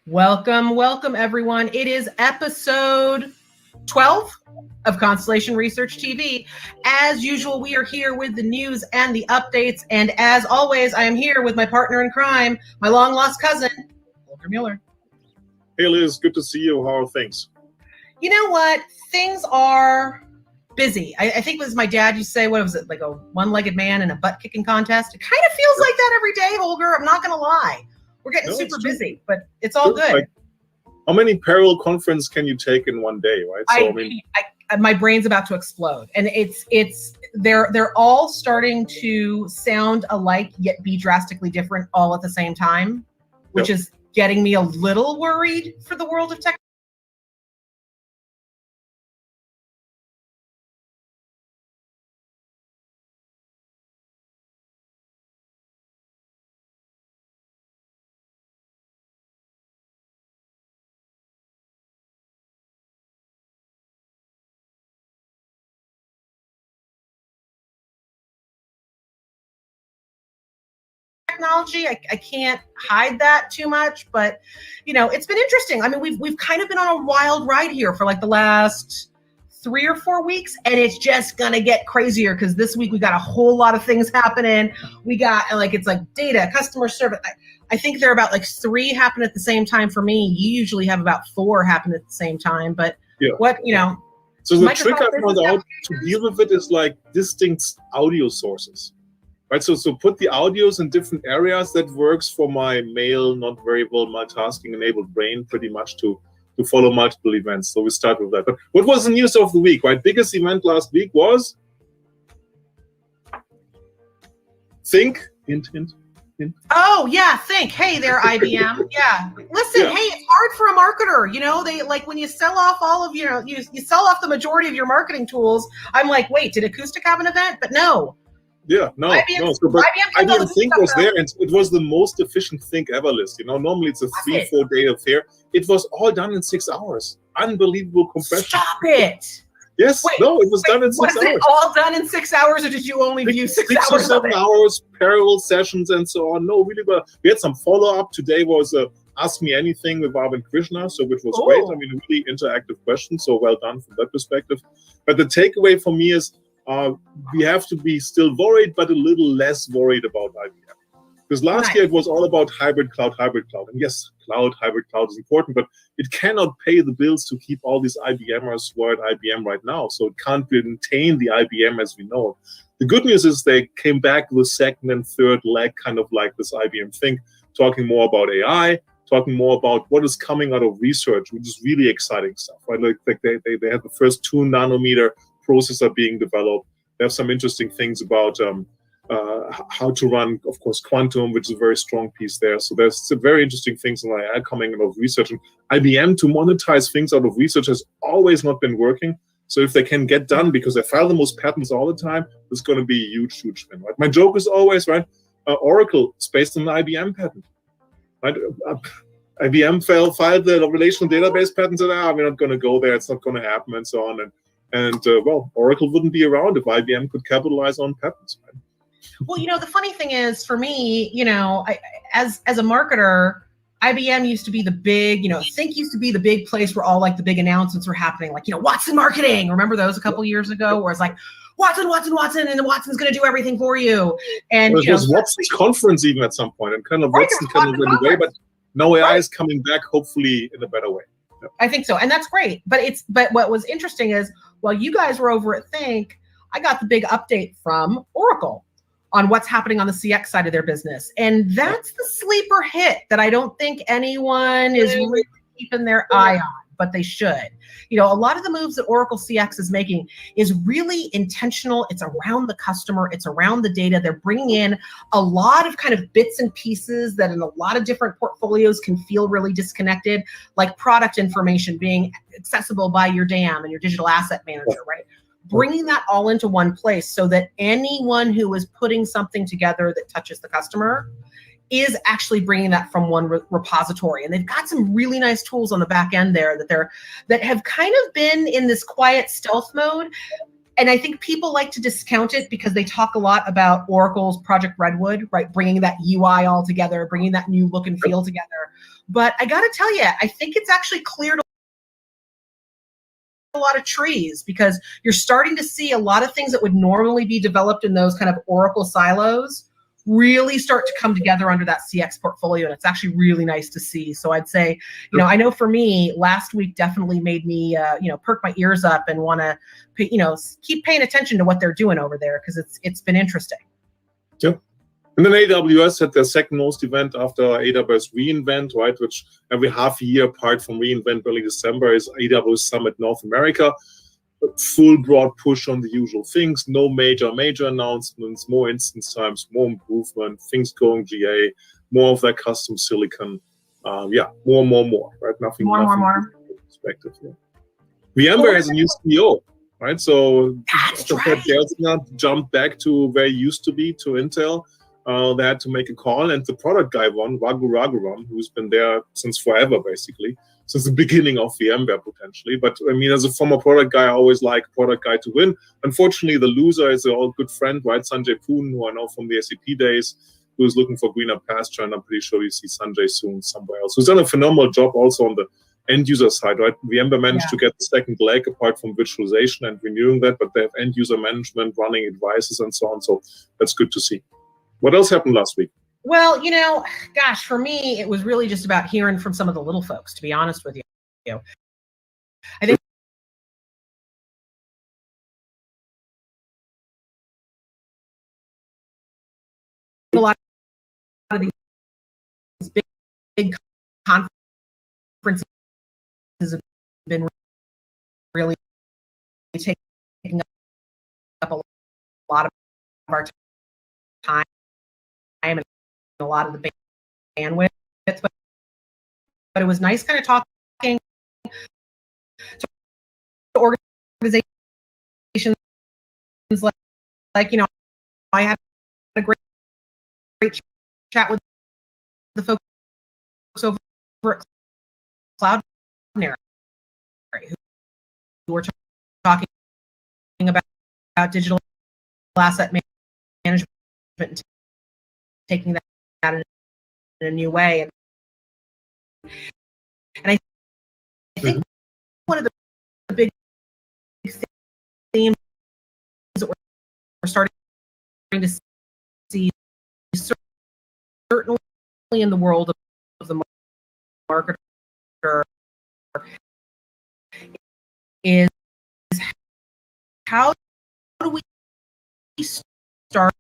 Welcome everyone. It is episode 12 of Constellation Research TV. As usual, we are here with the news and the updates. And as always, I am here with my partner in crime, my long lost cousin, Volker Mueller. Hey Liz, good to see you. How are things? You know what? Things are busy. I think it was my dad used to say, what was it, like a one-legged man in a butt-kicking contest? It kind of feels like that every day, Holger. I'm not going to lie. We're getting super busy, but it's all good. Like, how many parallel conferences can you take in one day, right? So my brain's about to explode, and they're all starting to sound alike yet be drastically different all at the same time, which is getting me a little worried for the world of tech. Technology, I can't hide that too much, but it's been interesting. I mean, we've kind of been on a wild ride here for like the last 3 or 4 weeks, and it's just gonna get crazier because this week we got a whole lot of things happening. We got it's like data, customer service. I think there are about like 3 happen at the same time for me. You usually have about 4 happen at the same time, but So the trick I found out to deal with it is like distinct audio sources. Right, so put the audios in different areas. That works for my male, not very well multitasking-enabled brain pretty much to follow multiple events. So we start with that. But what was the news of the week? Right, biggest event last week was Think. Hint. Oh yeah, Think. Hey there, IBM. Yeah. Listen, hey, it's hard for a marketer. They like when you sell off all of you sell off the majority of your marketing tools. I'm like, wait, did Acoustic have an event? But no. Yeah, no. So, but IBM Think was there, and it was the most efficient Think ever list. Normally it's a 3-4 day affair. It was all done in 6 hours. Unbelievable compression. Stop it. Yes, it was done in 6 hours. Was it all done in 6 hours, or did you only view 6 hours? 6 or 7 hours, parallel sessions, and so on. No, really well. We had some follow-up. Today was Ask Me Anything with Arvind Krishna, which was great. I mean, a really interactive question, so well done from that perspective. But the takeaway for me is we have to be still worried, but a little less worried about IBM. Because last year it was all about hybrid cloud. And yes, hybrid cloud is important, but it cannot pay the bills to keep all these IBMers who are at IBM right now. So it can't maintain the IBM as we know it. The good news is they came back with second and third leg, kind of like this IBM Think, talking more about AI, talking more about what is coming out of research, which is really exciting stuff. Right? Like they had the first 2 nanometer processor being developed. They have some interesting things about how to run, of course, quantum, which is a very strong piece there. So there's some very interesting things in AI coming out of research. And IBM to monetize things out of research has always not been working. So if they can get done, because they file the most patents all the time, it's going to be a huge thing. Right? My joke is always, right, Oracle is based on an IBM patent. Right? IBM filed the relational database patent, and we're not going to go there. It's not going to happen, and so on. And Oracle wouldn't be around if IBM could capitalize on patents. Right? Well, the funny thing is, for me, as a marketer, IBM used to be the big, Think used to be the big place where all like the big announcements were happening, like, Watson Marketing. Remember those a couple years ago, where it's like, Watson, and Watson's going to do everything for you. And it was Watson's conference even at some point, and kind of Watson kind of went away, but now AI is coming back, hopefully in a better way. Yeah. I think so, and that's great. But what was interesting is, while you guys were over at Think, I got the big update from Oracle on what's happening on the CX side of their business. And that's the sleeper hit that I don't think anyone is really keeping their eye on, but they should. A lot of the moves that Oracle CX is making is really intentional. It's around the customer. It's around the data. They're bringing in a lot of kind of bits and pieces that in a lot of different portfolios can feel really disconnected, like product information being accessible by your DAM and your digital asset manager, right? Bringing that all into one place so that anyone who is putting something together that touches the customer is actually bringing that from one repository. And they've got some really nice tools on the back end there that have kind of been in this quiet stealth mode. And I think people like to discount it because they talk a lot about Oracle's Project Redwood, right? Bringing that UI all together, bringing that new look and feel together. But I got to tell you, I think it's actually cleared a lot of trees, because you're starting to see a lot of things that would normally be developed in those kind of Oracle silos really start to come together under that CX portfolio. And it's actually really nice to see. So I'd say, you know, I know for me, last week definitely made me, you know, perk my ears up and want to, you know, keep paying attention to what they're doing over there, because it's been interesting. Yeah. And then AWS had their second most event after AWS reInvent, right? Which every half year, apart from reInvent early December, is AWS Summit North America. Full broad push on the usual things, no major announcements, more instance times, more improvement, things going GA, more of that custom silicon. Yeah, more, right? Nothing More. Perspective. Yeah. VMware has a new CEO, right? So Gelsner jumped back to where he used to be, to Intel. They had to make a call, and the product guy won, Raghuram, who's been there since forever, basically, since the beginning of VMware, potentially. But I mean, as a former product guy, I always like product guy to win. Unfortunately, the loser is an old good friend, right? Sanjay Poon, who I know from the SAP days, who's looking for greener pasture, and I'm pretty sure you see Sanjay soon somewhere else. Who's done a phenomenal job also on the end user side, right? VMware managed to get the second leg apart from virtualization and renewing that, but they have end user management, running advices, and so on. So that's good to see. What else happened last week? Well, you know, gosh, for me, it was really just about hearing from some of the little folks, to be honest with you. I think a lot of these big conferences have been really taking up a lot of our time and a lot of the bandwidth, but it was nice kind of talking to organizations like, you know, I had a great chat with the folks over at Cloudinary who were talking about digital asset management and taking that in a new way. And I think one of the big themes that we're starting to see, certainly in the world of the marketer, is how do we start